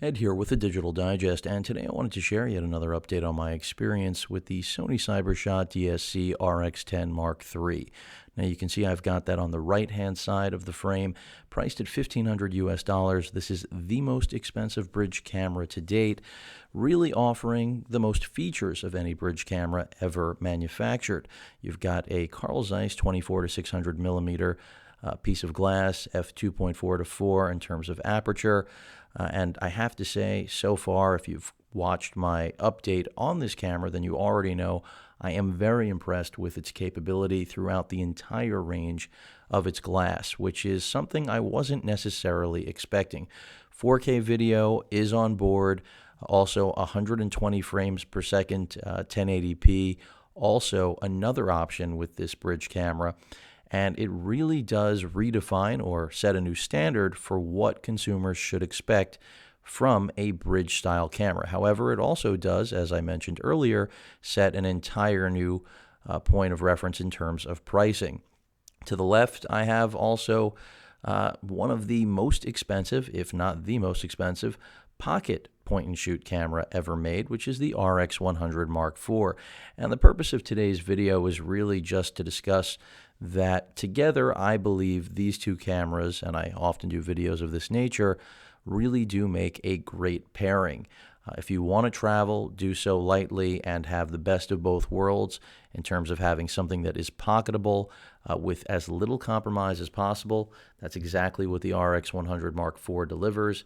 Ed here with the Digital Digest, and today I wanted to share yet another update on my experience with the Sony CyberShot DSC RX10 Mark III. Now you can see I've got that on the right-hand side of the frame, priced at $1,500 US. This is the most expensive bridge camera to date, really offering the most features of any bridge camera ever manufactured. You've got a Carl Zeiss 24 to 600 millimeter piece of glass, f2.4 to 4 in terms of aperture. And I have to say, so far, if you've watched my update on this camera, then you already know I am very impressed with its capability throughout the entire range of its glass, which is something I wasn't necessarily expecting. 4K video is on board, also 120 frames per second, 1080p, also another option with this bridge camera. And it really does redefine or set a new standard for what consumers should expect from a bridge style camera. However, it also does, as I mentioned earlier, set an entire new point of reference in terms of pricing. To the left, I have also one of the most expensive, if not the most expensive, pocket point-and-shoot camera ever made, which is the RX100 Mark IV. And the purpose of today's video is really just to discuss that together, I believe these two cameras, and I often do videos of this nature, really do make a great pairing. If you want to travel, do so lightly and have the best of both worlds in terms of having something that is pocketable with as little compromise as possible. That's exactly what the RX100 Mark IV delivers.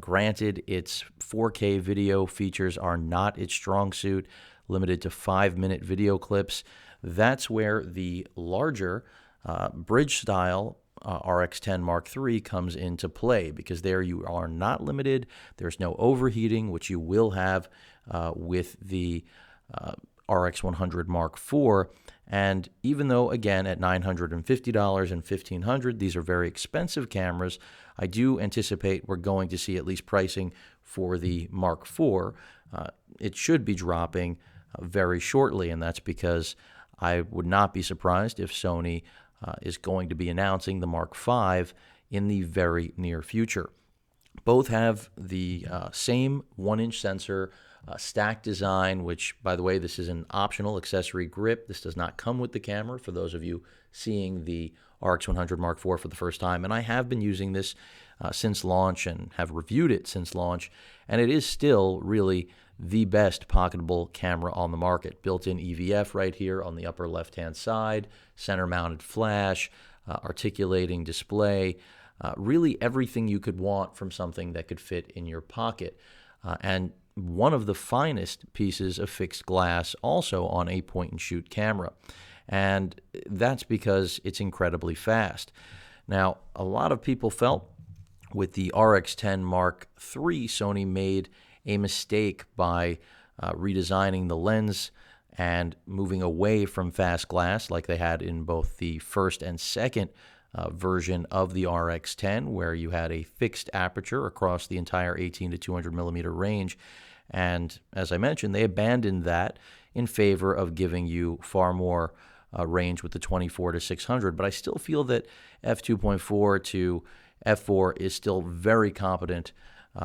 Granted, its 4K video features are not its strong suit, limited to 5-minute video clips. That's where the larger bridge-style RX10 Mark III comes into play, because there you are not limited. There's no overheating, which you will have with the RX100 Mark IV. And even though, again, at $950 and $1,500, these are very expensive cameras, I do anticipate we're going to see at least pricing for the Mark IV. It should be dropping very shortly, and that's because I would not be surprised if Sony is going to be announcing the Mark V in the very near future. Both have the same 1-inch sensor, stack design, which, by the way, this is an optional accessory grip. This does not come with the camera for those of you seeing the RX100 Mark IV for the first time. And I have been using this since launch and have reviewed it since launch, and it is still really the best pocketable camera on the market. Built-in EVF right here on the upper left-hand side, center-mounted flash, articulating display, really everything you could want from something that could fit in your pocket. And one of the finest pieces of fixed glass also on a point-and-shoot camera. And that's because it's incredibly fast. Now, a lot of people felt with the RX10 Mark III, Sony made a mistake by redesigning the lens and moving away from fast glass like they had in both the first and second version of the RX10, where you had a fixed aperture across the entire 18 to 200 millimeter range. And as I mentioned, they abandoned that in favor of giving you far more range with the 24 to 600. But I still feel that f2.4 to f4 is still very competent.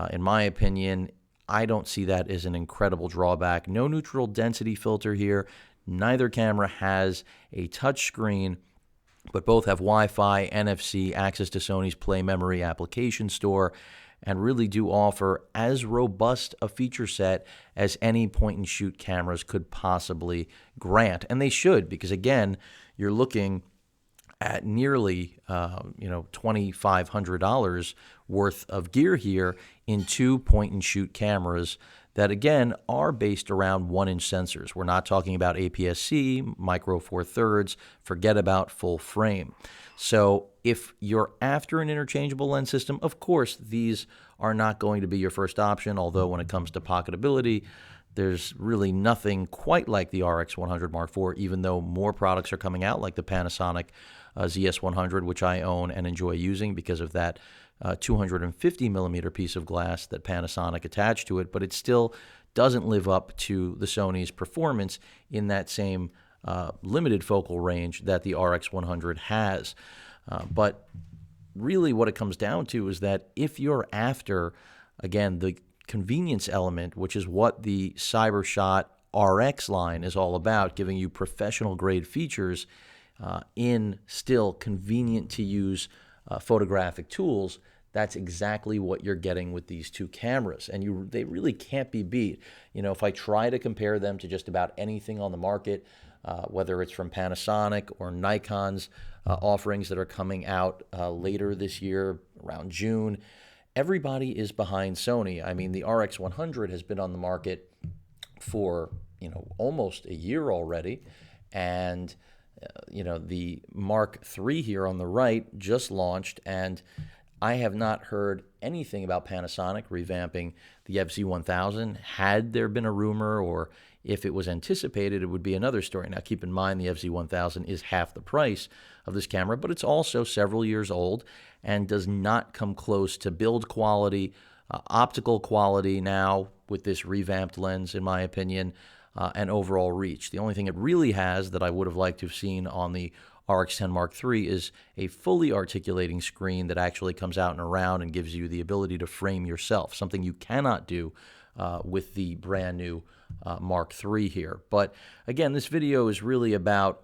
In my opinion, I don't see that as an incredible drawback. No neutral density filter here. Neither camera has a touch screen, but both have Wi-Fi, NFC, access to Sony's Play Memory application store, and really do offer as robust a feature set as any point-and-shoot cameras could possibly grant. And they should, because again, you're looking at nearly $2,500 worth of gear here in two point-and-shoot cameras that, again, are based around 1-inch sensors. We're not talking about APS-C, micro four thirds, forget about full frame. So if you're after an interchangeable lens system, of course, these are not going to be your first option, although when it comes to pocketability, there's really nothing quite like the RX100 Mark IV, even though more products are coming out, like the Panasonic ZS100, which I own and enjoy using because of that 250 millimeter piece of glass that Panasonic attached to it, but it still doesn't live up to the Sony's performance in that same limited focal range that the RX100 has. But really what it comes down to is that if you're after again, the convenience element, which is what the CyberShot RX line is all about, giving you professional grade features in still convenient to use photographic tools. That's exactly what you're getting with these two cameras, and they really can't be beat. If I try to compare them to just about anything on the market, whether it's from Panasonic or Nikon's offerings that are coming out later this year, around June, everybody is behind Sony. I mean, the RX100 has been on the market for almost a year already, and the Mark III here on the right just launched, and I have not heard anything about Panasonic revamping the FZ1000. Had there been a rumor, or if it was anticipated, it would be another story. Now, keep in mind, the FZ1000 is half the price of this camera, but it's also several years old and does not come close to build quality, optical quality now with this revamped lens, in my opinion, and overall reach. The only thing it really has that I would have liked to have seen on the RX10 Mark III is a fully articulating screen that actually comes out and around and gives you the ability to frame yourself, something you cannot do with the brand new Mark III here. But again, this video is really about,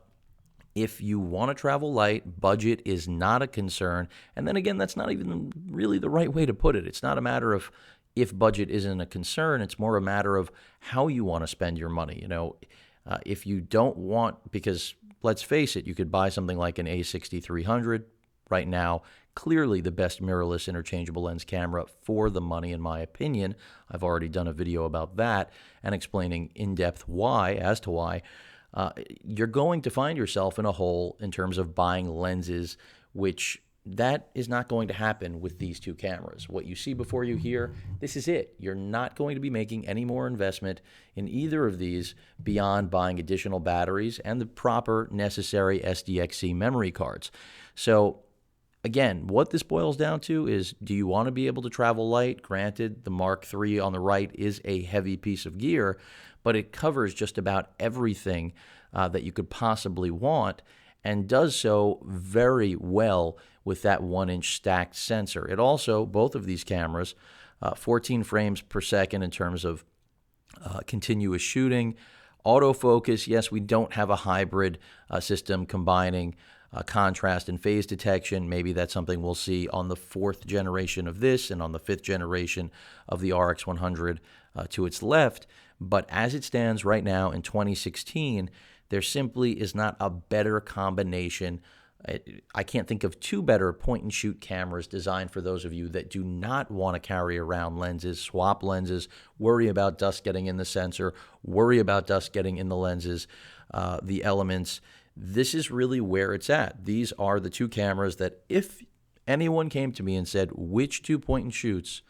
if you want to travel light, budget is not a concern. And then again, that's not even really the right way to put it. It's not a matter of if budget isn't a concern. It's more a matter of how you want to spend your money. If you don't want, because let's face it, you could buy something like an A6300 right now, clearly the best mirrorless interchangeable lens camera for the money, in my opinion. I've already done a video about that and explaining in depth as to why. You're going to find yourself in a hole in terms of buying lenses, which that is not going to happen with these two cameras. What you see before you hear, this is it. You're not going to be making any more investment in either of these beyond buying additional batteries and the proper necessary SDXC memory cards. So again, what this boils down to is, do you want to be able to travel light? Granted, the Mark III on the right is a heavy piece of gear, but it covers just about everything that you could possibly want, and does so very well with that 1-inch stacked sensor. It also, both of these cameras, 14 frames per second in terms of continuous shooting. Autofocus, yes, we don't have a hybrid system combining contrast and phase detection. Maybe that's something we'll see on the 4th generation of this and on the 5th generation of the RX100 to its left. But as it stands right now in 2016, there simply is not a better combination. I can't think of two better point-and-shoot cameras designed for those of you that do not want to carry around lenses, swap lenses, worry about dust getting in the sensor, worry about dust getting in the lenses, the elements. This is really where it's at. These are the two cameras that, if anyone came to me and said, which two point-and-shoots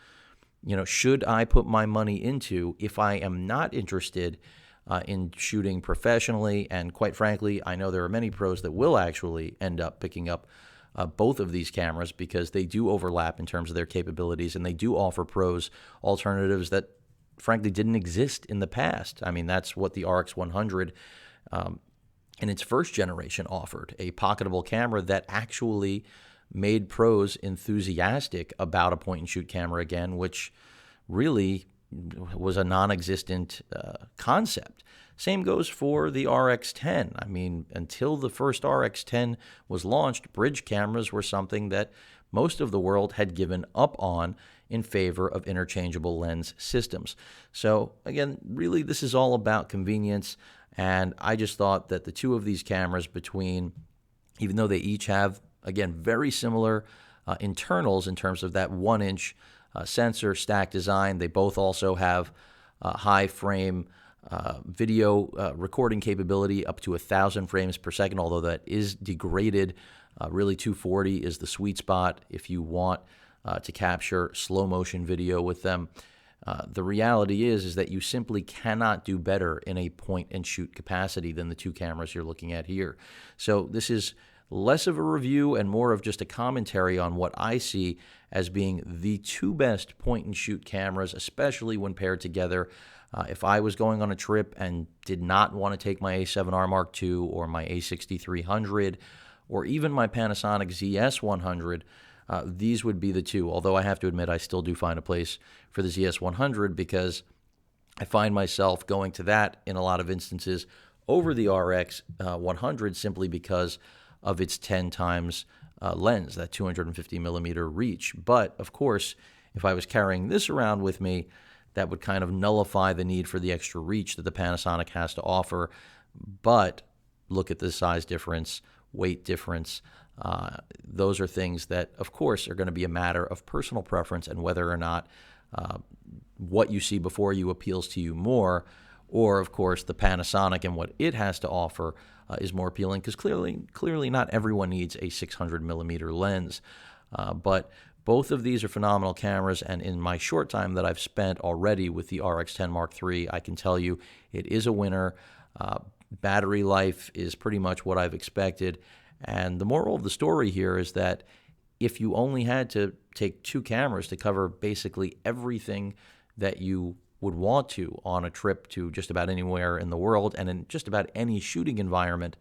should I put my money into if I am not interested in shooting professionally? And quite frankly, I know there are many pros that will actually end up picking up both of these cameras, because they do overlap in terms of their capabilities, and they do offer pros alternatives that frankly didn't exist in the past. I mean, that's what the RX100 in its first generation offered, a pocketable camera that actually made pros enthusiastic about a point-and-shoot camera again, which really was a non-existent concept. Same goes for the RX10. I mean, until the first RX10 was launched, bridge cameras were something that most of the world had given up on in favor of interchangeable lens systems. So again, really this is all about convenience, and I just thought that the two of these cameras, even though they each have, again, very similar internals in terms of that 1-inch sensor stack design, they both also have high frame video recording capability up to 1,000 frames per second, although that is degraded. Really 240 is the sweet spot if you want to capture slow motion video with them. The reality is that you simply cannot do better in a point and shoot capacity than the two cameras you're looking at here. So this is less of a review and more of just a commentary on what I see as being the two best point-and-shoot cameras, especially when paired together. If I was going on a trip and did not want to take my A7R Mark II or my A6300 or even my Panasonic ZS100, These would be the two, although I have to admit I still do find a place for the ZS100 because I find myself going to that in a lot of instances over the RX100 simply because of its 10 times lens, that 250 millimeter reach. But of course, if I was carrying this around with me, that would kind of nullify the need for the extra reach that the Panasonic has to offer. But look at the size difference, weight difference. Those are things that, of course, are going to be a matter of personal preference and whether or not what you see before you appeals to you more, or, of course, the Panasonic and what it has to offer is more appealing, because clearly not everyone needs a 600 millimeter lens. But both of these are phenomenal cameras, and in my short time that I've spent already with the RX10 Mark III, I can tell you it is a winner. Battery life is pretty much what I've expected, and the moral of the story here is that if you only had to take two cameras to cover basically everything that you would want to on a trip to just about anywhere in the world and in just about any shooting environment,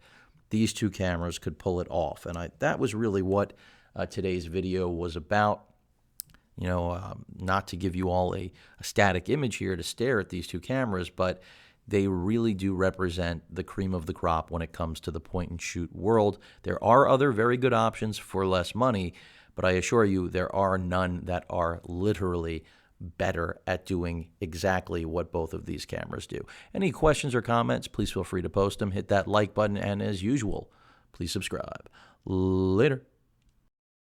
these two cameras could pull it off. And that was really what today's video was about. You know, not to give you all a static image here to stare at these two cameras, but they really do represent the cream of the crop when it comes to the point-and-shoot world. There are other very good options for less money, but I assure you there are none that are literally better at doing exactly what both of these cameras do. Any questions or comments, please feel free to post them. Hit that like button, and as usual, please subscribe. Later.